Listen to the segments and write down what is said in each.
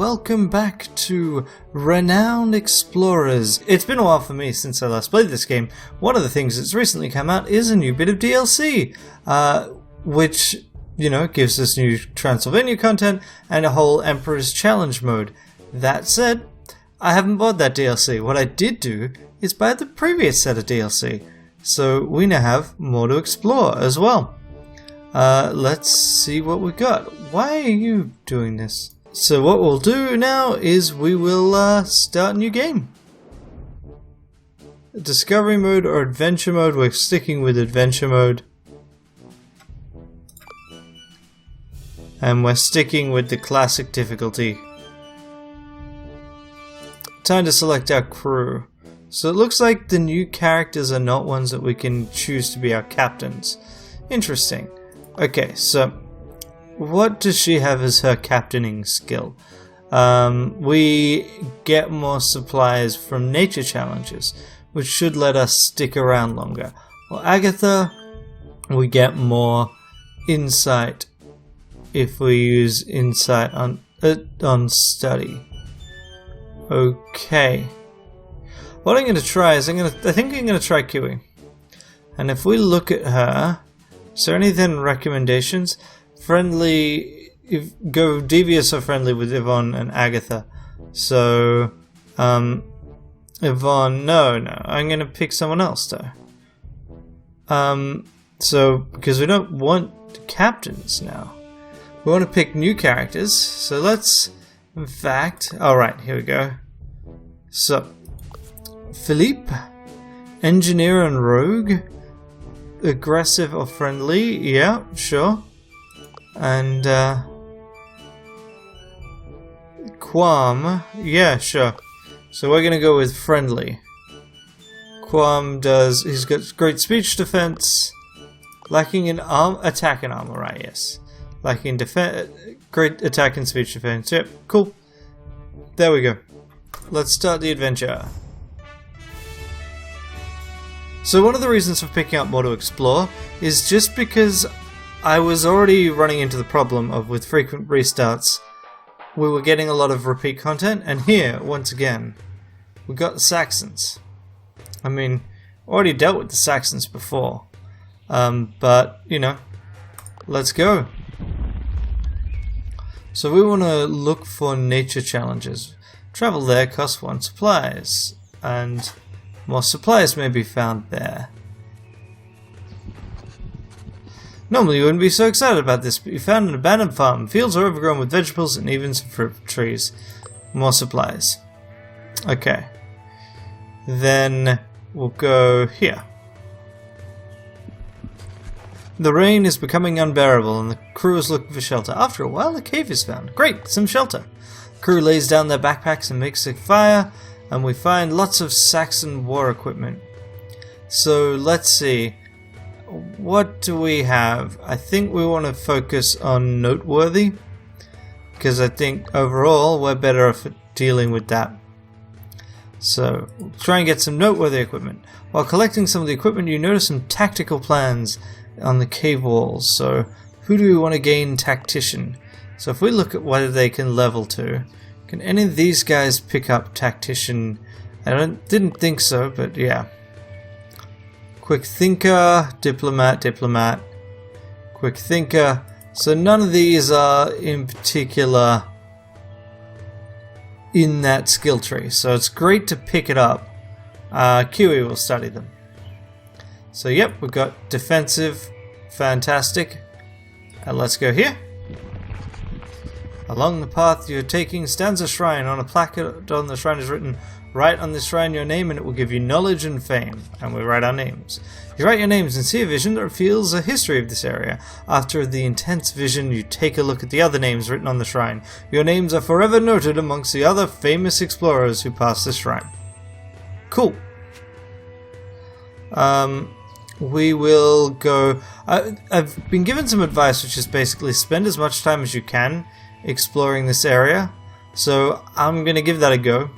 welcome back to Renowned Explorers. It's been a while for me since I last played this game. One of the things that's recently come out is a new bit of DLC, which, you know, gives us new Transylvania content and a whole Emperor's Challenge mode. That said, I haven't bought that DLC. What I did do is buy the previous set of DLC, so we now have more to explore as well. Let's see what we got. Why are you doing this? So what we'll do now is we will start a new game. Discovery mode or adventure mode. We're sticking with adventure mode. And we're sticking with the classic difficulty. Time to select our crew. So it looks like the new characters are not ones that we can choose to be our captains. Interesting. Okay, so what does she have as her captaining skill? We get more supplies from nature challenges, which should let us stick around longer. Well, Agatha, we get more insight if we use insight on study. Okay. What I'm going to try is I think I'm going to try queuing. And if we look at her, is there any then recommendations? Friendly, go devious or friendly with Yvonne and Agatha. So, Yvonne, no, I'm gonna pick someone else though. So because we don't want captains now, we want to pick new characters. So let's, in fact, all right, here we go. So, Philippe, engineer and rogue, aggressive or friendly, yeah, sure. And Quam, yeah, sure. So we're gonna go with friendly. Quam he's got great speech defense, lacking in attack and armor, right? Yes, lacking defense, great attack and speech defense. Yep, cool. There we go. Let's start the adventure. So one of the reasons for picking up more to explore is just because I was already running into the problem of, with frequent restarts, we were getting a lot of repeat content, and here, once again, we got the Saxons. I mean, already dealt with the Saxons before, but, you know, let's go. So we want to look for nature challenges. Travel there costs 1 supplies, and more supplies may be found there. Normally you wouldn't be so excited about this, but you found an abandoned farm. Fields are overgrown with vegetables and even some fruit trees. More supplies. Okay. Then we'll go here. The rain is becoming unbearable and the crew is looking for shelter. After a while, a cave is found. Great, some shelter. The crew lays down their backpacks and makes a fire, and we find lots of Saxon war equipment. So let's see. What do we have? I think we want to focus on noteworthy, because I think overall we're better off at dealing with that. So we'll try and get some noteworthy equipment. While collecting some of the equipment, you notice some tactical plans on the cave walls. So who do we want to gain tactician? So if we look at what they can level to, can any of these guys pick up tactician? I didn't think so, but yeah. Quick thinker, diplomat, quick thinker. So none of these are in particular in that skill tree. So it's great to pick it up. Kiwi will study them. So yep, we've got defensive, fantastic. And let's go here. Along the path you're taking stands a shrine. On a placard on the shrine is written, "Write on this shrine your name and it will give you knowledge and fame." And we write our names. You write your names and see a vision that reveals a history of this area. After the intense vision, you take a look at the other names written on the shrine. Your names are forever noted amongst the other famous explorers who pass this shrine. Cool. We will go... I've been given some advice, which is basically spend as much time as you can exploring this area. So I'm going to give that a go.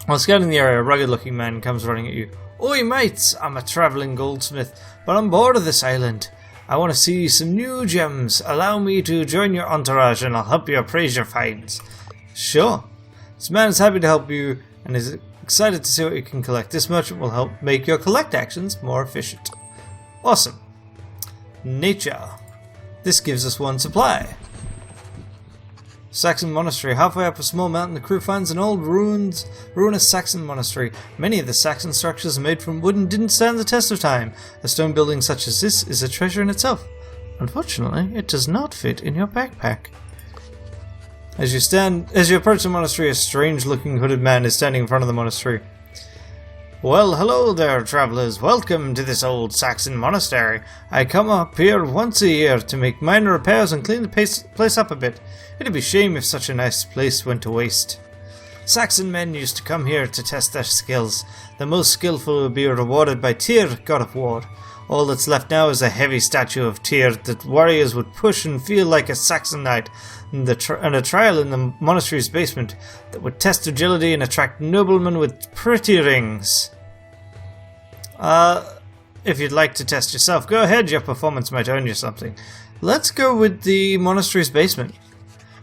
While scouting the area, a rugged-looking man comes running at you. "Oi, mates! I'm a travelling goldsmith, but I'm bored of this island. I want to see some new gems. Allow me to join your entourage and I'll help you appraise your finds. Sure. This man is happy to help you and is excited to see what you can collect. This merchant will help make your collect actions more efficient. Awesome. Nature. This gives us 1 supply. Saxon Monastery. Halfway up a small mountain, the crew finds an old ruinous Saxon monastery. Many of the Saxon structures made from wood and didn't stand the test of time. A stone building such as this is a treasure in itself. Unfortunately, it does not fit in your backpack. As you approach the monastery, a strange-looking hooded man is standing in front of the monastery. Well, hello there, travelers. Welcome to this old Saxon monastery. I come up here once a year to make minor repairs and clean the place up a bit. It'd be a shame if such a nice place went to waste. Saxon men used to come here to test their skills. The most skillful would be rewarded by Tyr, god of war. All that's left now is a heavy statue of Tyr that warriors would push and feel like a Saxon knight, and a trial in the monastery's basement that would test agility and attract noblemen with pretty rings. If you'd like to test yourself, go ahead, your performance might earn you something. Let's go with the monastery's basement.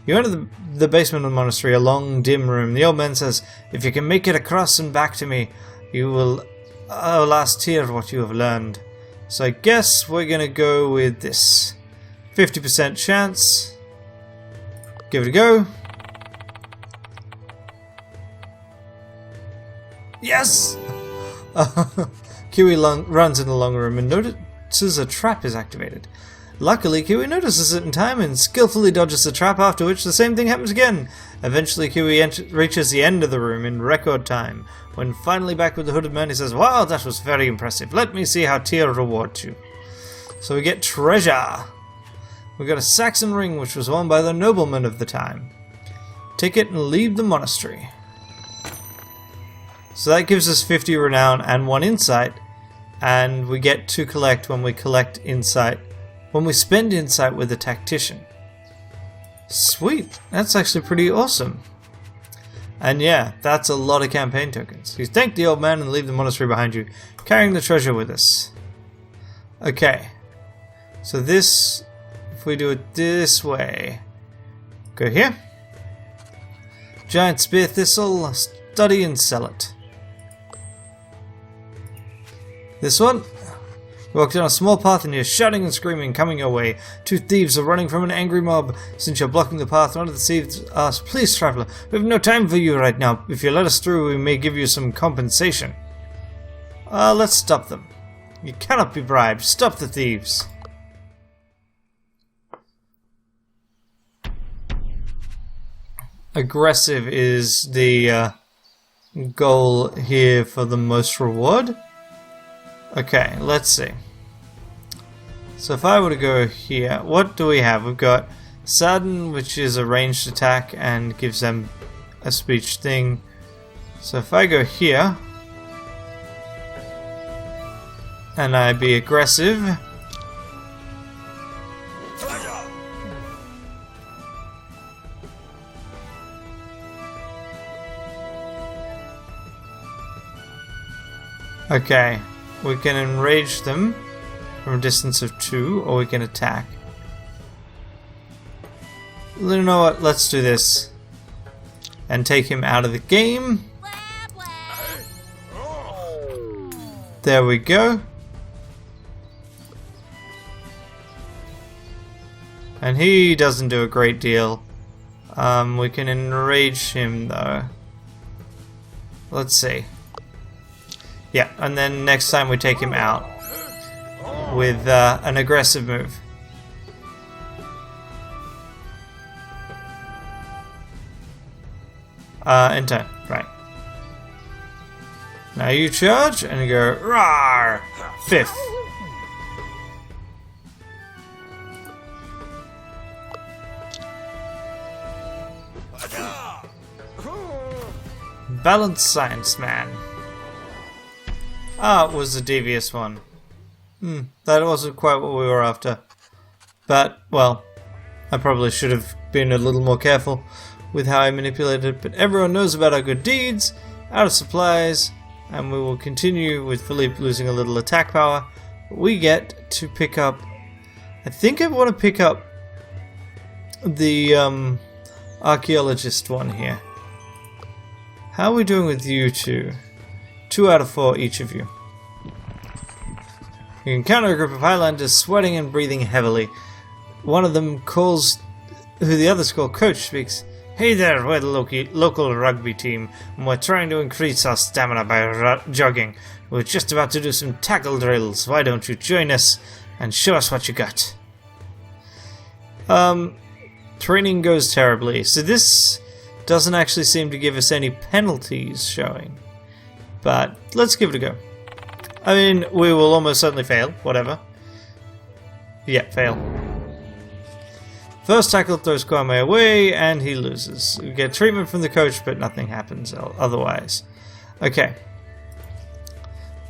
You enter the basement of the monastery, a long, dim room. The old man says, if you can make it across and back to me, I will ask Tyr what you have learned. So I guess we're gonna go with this. 50% chance. Give it a go. Yes! Kiwi runs in the long room and notices a trap is activated. Luckily, Kiwi notices it in time and skillfully dodges the trap, after which the same thing happens again. Eventually, Kiwi reaches the end of the room in record time. When finally back with the hooded man, he says, wow, that was very impressive. Let me see how Tyr rewards you. So we get treasure. We got a Saxon ring, which was worn by the nobleman of the time. Take it and leave the monastery. So that gives us 50 renown and 1 insight. And we get to collect when we collect insight. When we spend insight with a tactician. Sweet. That's actually pretty awesome. And yeah, that's a lot of campaign tokens. You thank the old man and leave the monastery behind you, carrying the treasure with us. Okay. So this, if we do it this way, go here. Giant spear thistle, study and sell it. This one. You walk down a small path and you're shouting and screaming coming your way. 2 thieves are running from an angry mob. Since you're blocking the path, one of the thieves asks, please traveler, we have no time for you right now. If you let us through, we may give you some compensation. Let's stop them. You cannot be bribed. Stop the thieves. Aggressive is the goal here for the most reward. Okay, let's see. So if I were to go here, what do we have? We've got Sadden, which is a ranged attack and gives them a speech thing. So if I go here, and I be aggressive, okay. We can enrage them from a distance of 2, or we can attack. You know what? Let's do this. And take him out of the game. There we go. And he doesn't do a great deal. We can enrage him though. Let's see. Yeah, and then next time we take him out with an aggressive move. In turn, right. Now you charge and you go rawr! 5th. Balanced Science Man. Ah, it was a devious one. That wasn't quite what we were after. But, well, I probably should have been a little more careful with how I manipulated it. But everyone knows about our good deeds, out of supplies, and we will continue with Philippe losing a little attack power. We get to pick up I think I want to pick up the archaeologist one here. How are we doing with you two? 2 out of 4 each of you. You encounter a group of Highlanders sweating and breathing heavily. One of them calls, who the others call Coach, speaks. Hey there, we're the local rugby team, and we're trying to increase our stamina by jogging. We're just about to do some tackle drills. Why don't you join us and show us what you got? Training goes terribly. So this doesn't actually seem to give us any penalties showing. But let's give it a go. I mean, we will almost certainly fail. Whatever. Yeah, fail. First tackle throws Kwame away, and he loses. We get treatment from the coach, but nothing happens otherwise. Okay.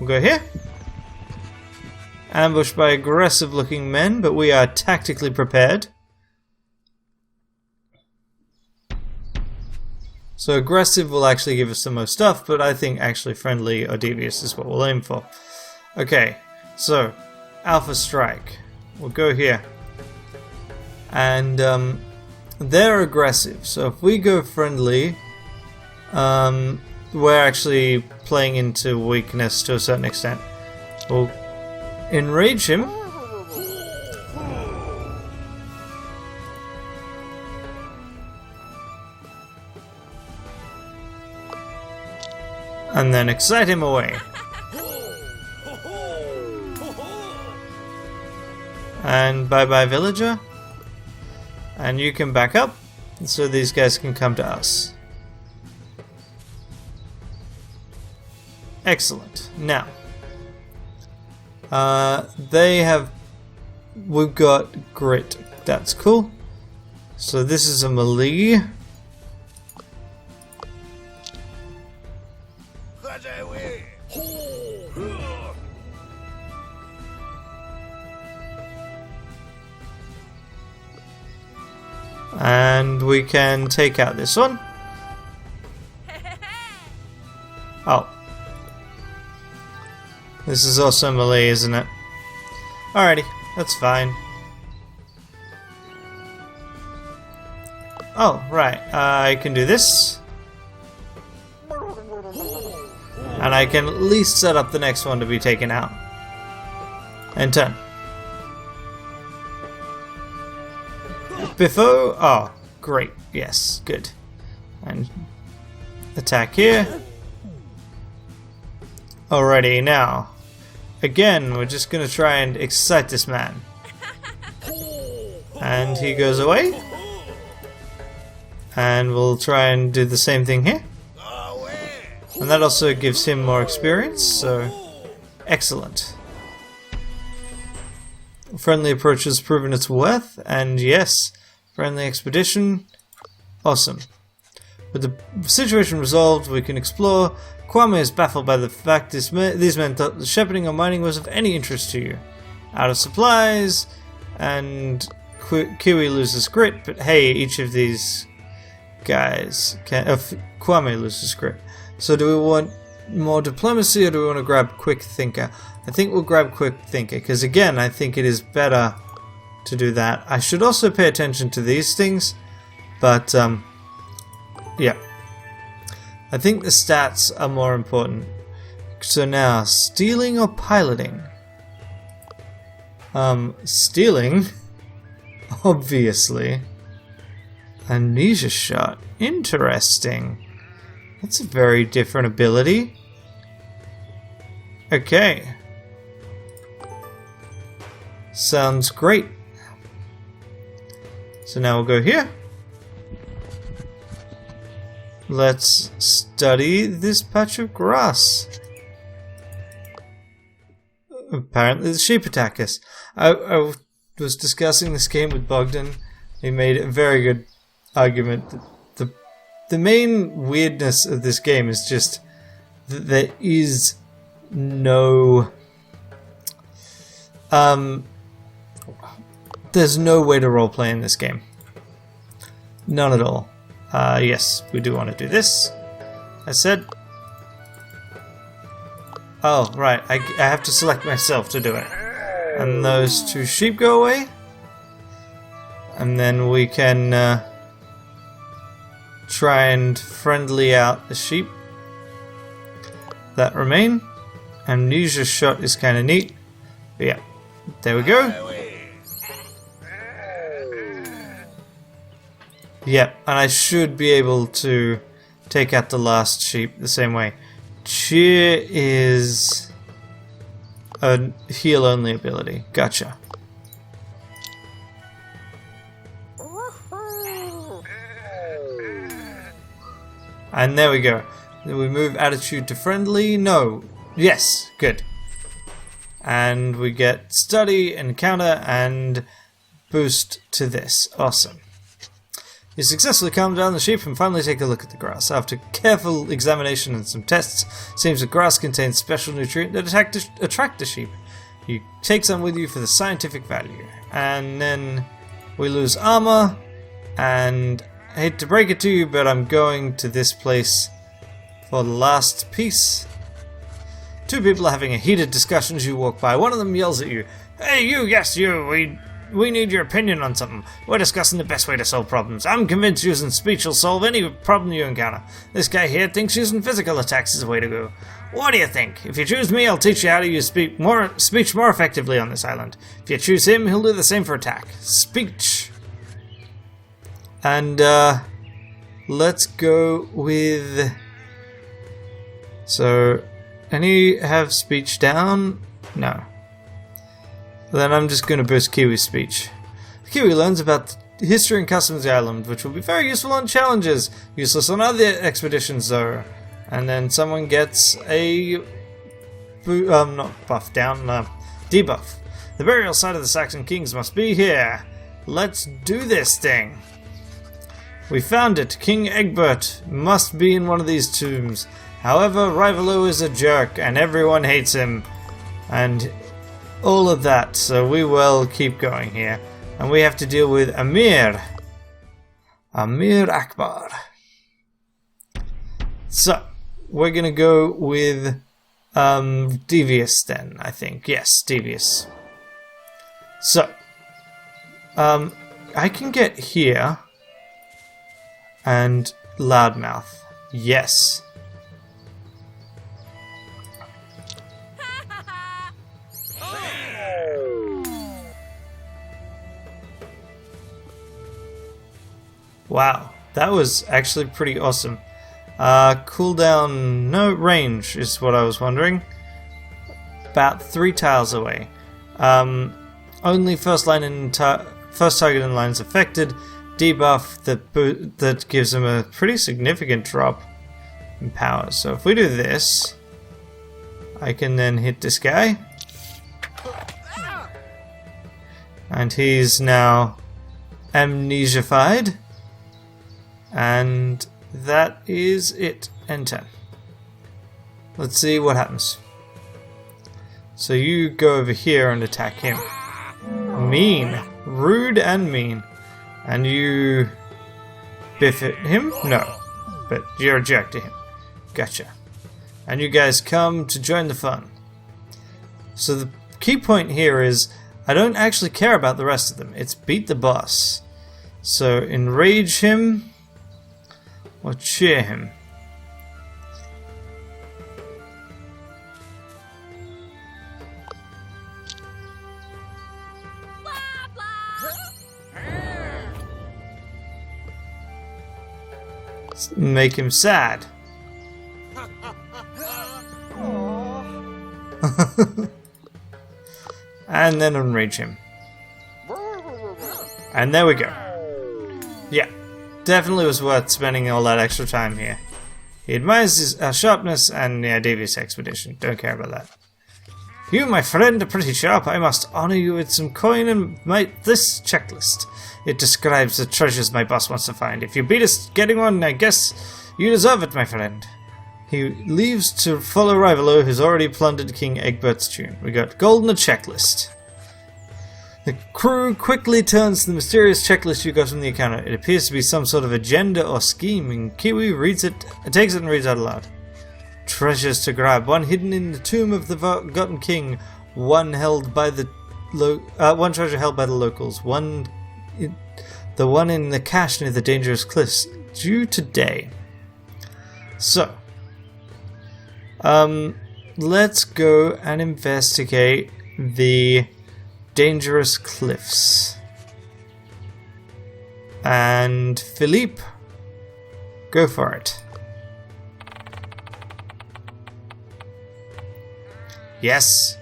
We'll go here. Ambushed by aggressive-looking men, but we are tactically prepared. So aggressive will actually give us the most stuff, but I think actually friendly or devious is what we'll aim for. Okay, so Alpha Strike. We'll go here. And they're aggressive, so if we go friendly, we're actually playing into weakness to a certain extent. We'll enrage him. And then excite him away. And bye-bye, villager. And you can back up, so these guys can come to us. Excellent. Now, we've got grit. That's cool. So this is a melee. And we can take out this one. Oh. This is also melee, isn't it? Alrighty, that's fine. Oh, right. I can do this. And I can at least set up the next one to be taken out. And turn. Biffo. Oh, great. Yes, good. And attack here. Alrighty, now. Again, we're just going to try and excite this man. And he goes away. And we'll try and do the same thing here. And that also gives him more experience, so excellent. Friendly approach has proven its worth, and yes, friendly expedition, awesome. With the situation resolved, we can explore. Kwame is baffled by the fact these men thought the shepherding or mining was of any interest to you. Out of supplies, and Kiwi loses grit, but hey, each of these guys can. Kwame loses grit. So do we want more diplomacy, or do we want to grab Quick Thinker? I think we'll grab Quick Thinker, because again, I think it is better to do that. I should also pay attention to these things, but yeah. I think the stats are more important. So now, stealing or piloting? Stealing, obviously. Amnesia shot, interesting. That's a very different ability. Okay. Sounds great. So now we'll go here. Let's study this patch of grass. Apparently the sheep attack us. I was discussing this game with Bogdan. He made a very good argument that the main weirdness of this game is just that there is no there's no way to roleplay in this game. None at all. Yes, we do want to do this. I said. Oh, right. I have to select myself to do it. And those two sheep go away. And then we can try and friendly out the sheep that remain. Amnesia shot is kind of neat. But yeah, there we go. Yep, and I should be able to take out the last sheep the same way. Cheer is a heal only ability. Gotcha. And there we go. Then we move attitude to friendly. No. Yes. Good. And we get study, encounter, and boost to this. Awesome. You successfully calm down the sheep and finally take a look at the grass. After careful examination and some tests, it seems the grass contains special nutrient that attract the sheep. You take some with you for the scientific value. And then we lose armor, and I hate to break it to you, but I'm going to this place for the last piece. Two people are having a heated discussion as you walk by. One of them yells at you, "Hey you, yes you, we need your opinion on something. We're discussing the best way to solve problems. I'm convinced using speech will solve any problem you encounter. This guy here thinks using physical attacks is the way to go. What do you think? If you choose me, I'll teach you how to use speech more effectively on this island. If you choose him, he'll do the same for attack. Speech." And let's go with... So, any have speech down? No. Then I'm just going to boost Kiwi's speech. Kiwi learns about the history and customs of the island, which will be very useful on challenges. Useless on other expeditions, though. And then someone gets a... not buff down, debuff. The burial site of the Saxon kings must be here. Let's do this thing. We found it. King Egbert must be in one of these tombs. However, Rivalo is a jerk and everyone hates him. And all of that, so we will keep going here. And we have to deal with Amir Akbar. So, we're gonna go with Devious then, I think. Yes, Devious. So, I can get here and Loudmouth. Yes. Wow, that was actually pretty awesome. Cooldown, no, range is what I was wondering. About 3 tiles away. Only first target in line is affected. Debuff that gives him a pretty significant drop in power. So if we do this, I can then hit this guy. And he's now amnesified. And that is it. Enter. Let's see what happens. So you go over here and attack him. Mean. Rude and mean. And you biff at him? No. But you're a jerk to him. Gotcha. And you guys come to join the fun. So the key point here is I don't actually care about the rest of them. It's beat the boss. So enrage him or cheer him. Make him sad. And then enrage him. And there we go. Yeah, definitely was worth spending all that extra time here. He admires his sharpness and the devious expedition. Don't care about that. You, my friend, are pretty sharp. I must honor you with some coin and this checklist. It describes the treasures my boss wants to find. If you beat us getting one, I guess you deserve it, my friend. He leaves to follow Rivalo, who's already plundered King Egbert's tune. We got gold and a checklist. The crew quickly turns to the mysterious checklist you got from the encounter. It appears to be some sort of agenda or scheme, and Kiwi reads it, takes it and reads out aloud. Treasures to grab. One hidden in the tomb of the forgotten king. One held by the one treasure held by the locals. One The one in the cache near the dangerous cliffs, due today. So, let's go and investigate the dangerous cliffs. And Philippe, go for it. Yes.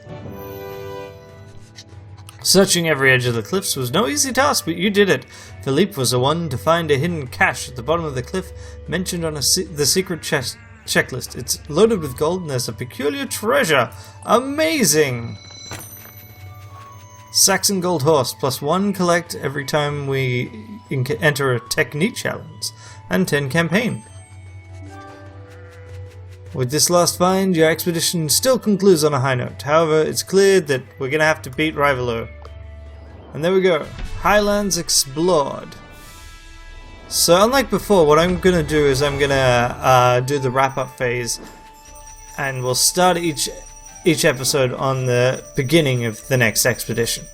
Searching every edge of the cliffs was no easy task, but you did it. Philippe was the one to find a hidden cache at the bottom of the cliff mentioned on the secret checklist. It's loaded with gold and there's a peculiar treasure. Amazing! Saxon Gold Horse, +1 collect every time we enter a technique challenge, and 10 campaign. With this last find, your expedition still concludes on a high note. However, it's clear that we're gonna have to beat Rivalo. And there we go. Highlands explored. So unlike before, what I'm gonna do is I'm gonna do the wrap-up phase, and we'll start each episode on the beginning of the next expedition.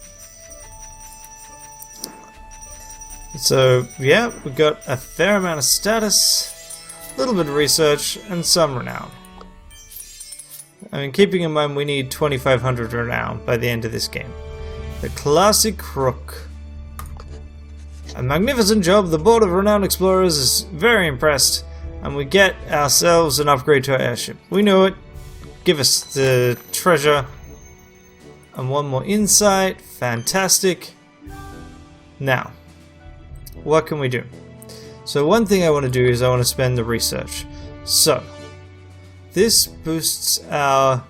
So yeah, we got a fair amount of status, a little bit of research, and some renown. I mean, keeping in mind we need 2,500 renown by the end of this game. The classic crook. A magnificent job. The board of renowned explorers is very impressed, and we get ourselves an upgrade to our airship. We know it. Give us the treasure. And one more insight. Fantastic. Now, what can we do? So one thing I want to do is I want to spend the research. So, this boosts our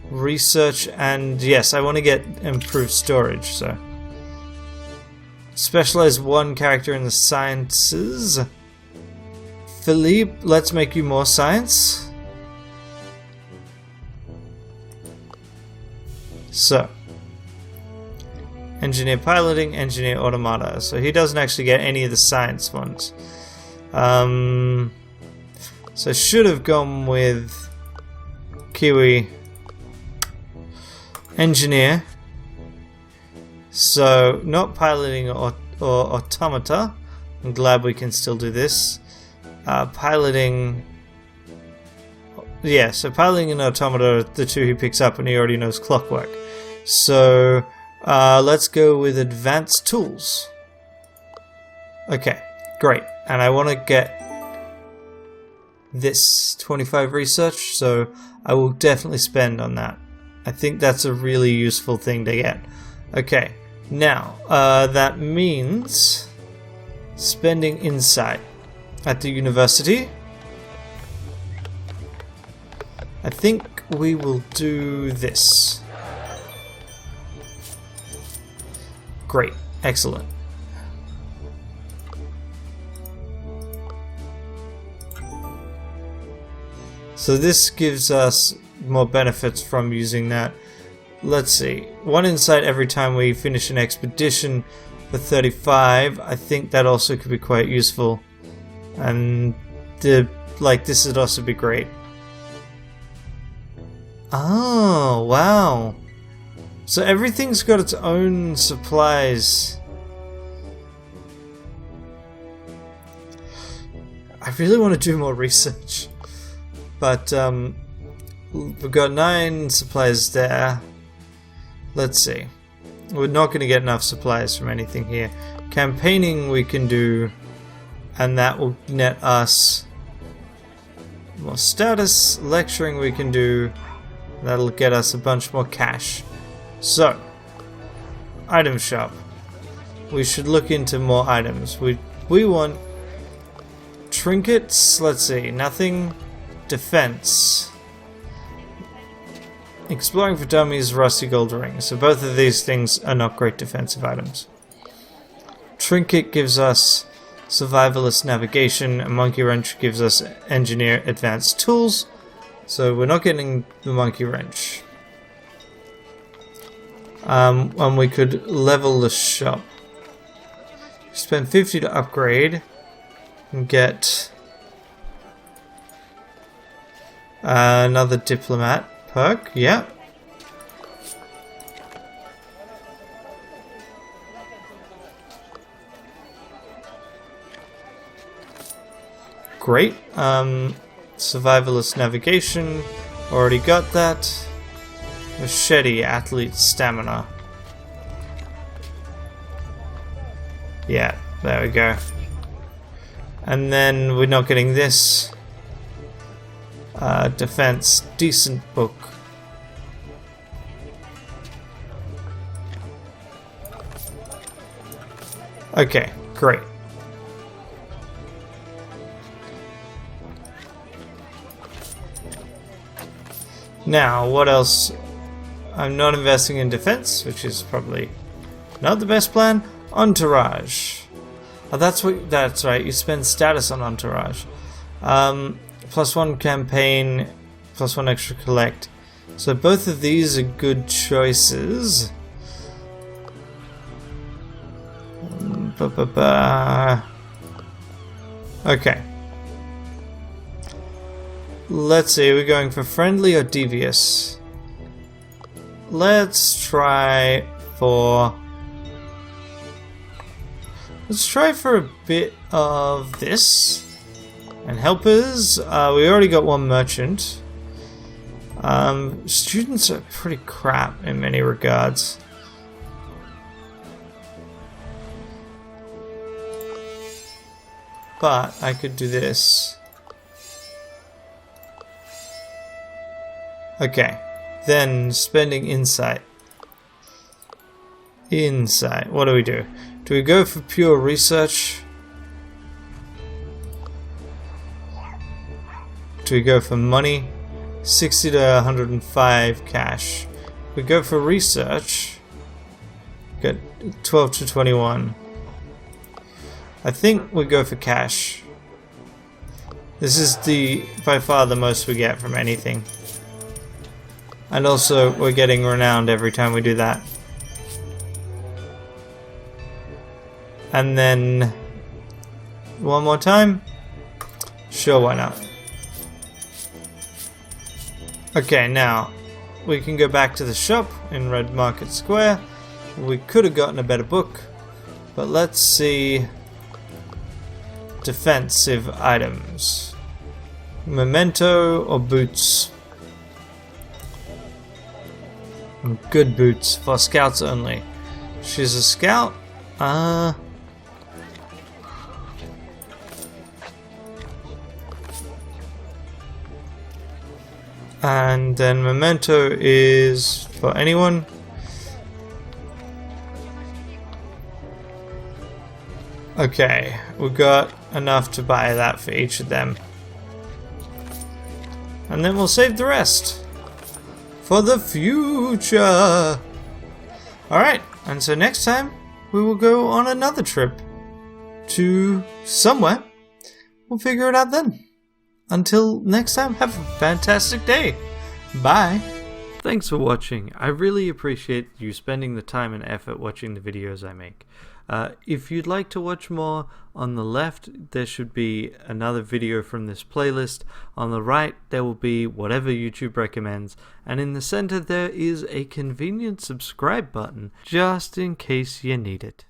research, and yes, I want to get improved storage. So, specialize one character in the sciences. Philippe, let's make you more science. So, engineer piloting, engineer automata. So he doesn't actually get any of the science ones. So I should have gone with Kiwi engineer. So not piloting or automata. I'm glad we can still do this. Piloting. Yeah, so piloting and automata are the two he picks up, and he already knows clockwork. So let's go with advanced tools. Okay, great. And I want to get this 25 research, so I will definitely spend on that. I think that's a really useful thing to get. Okay, now that means spending insight at the university. I think we will do this. Great, excellent. So this gives us more benefits from using that. Let's see, 1 insight every time we finish an expedition for 35. I think that also could be quite useful, and this would also be great. Oh, wow. So everything's got its own supplies. I really want to do more research. But we've got 9 supplies there. Let's see. We're not going to get enough supplies from anything here. Campaigning we can do, and that will net us more status. Lecturing we can do. That'll get us a bunch more cash. So, item shop. We should look into more items. We want trinkets. Let's see, nothing. Defense. Exploring for dummies, rusty gold ring. So both of these things are not great defensive items. Trinket gives us survivalist navigation. A monkey wrench gives us engineer advanced tools. So we're not getting the monkey wrench. And we could level the shop. Spend 50 to upgrade and get another diplomat perk. Yeah. Great. Survivalist navigation. Already got that. Machete, athlete, stamina. Yeah, there we go. And then we're not getting this. Defense, decent book. Okay, great. Now, what else? I'm not investing in defense, which is probably not the best plan. Entourage. Oh, that's right. You spend status on entourage. +1 campaign, +1 extra collect. So both of these are good choices. Okay. Let's see, we're going for friendly or devious? Let's try for a bit of this. And helpers, we already got one merchant. Students are pretty crap in many regards. But I could do this. Okay, then spending insight. Insight, what do we do? Do we go for pure research? Do we go for money? 60 to 105 cash. We go for research. Get 12 to 21. I think we go for cash. This is by far the most we get from anything. And also we're getting renowned every time we do that. And then one more time. Sure, why not? Okay, now we can go back to the shop in Red Market Square. We could have gotten a better book, but let's see. Defensive items. Memento or boots? Good boots for scouts only. She's a scout? And then memento is for anyone. Okay, we got enough to buy that for each of them. And then we'll save the rest for the future. Alright, and so next time we will go on another trip to somewhere. We'll figure it out then. Until next time, have a fantastic day. Bye. Thanks for watching. I really appreciate you spending the time and effort watching the videos I make. If you'd like to watch more, on the left there should be another video from this playlist. On the right there will be whatever YouTube recommends, and in the center there is a convenient subscribe button just in case you need it.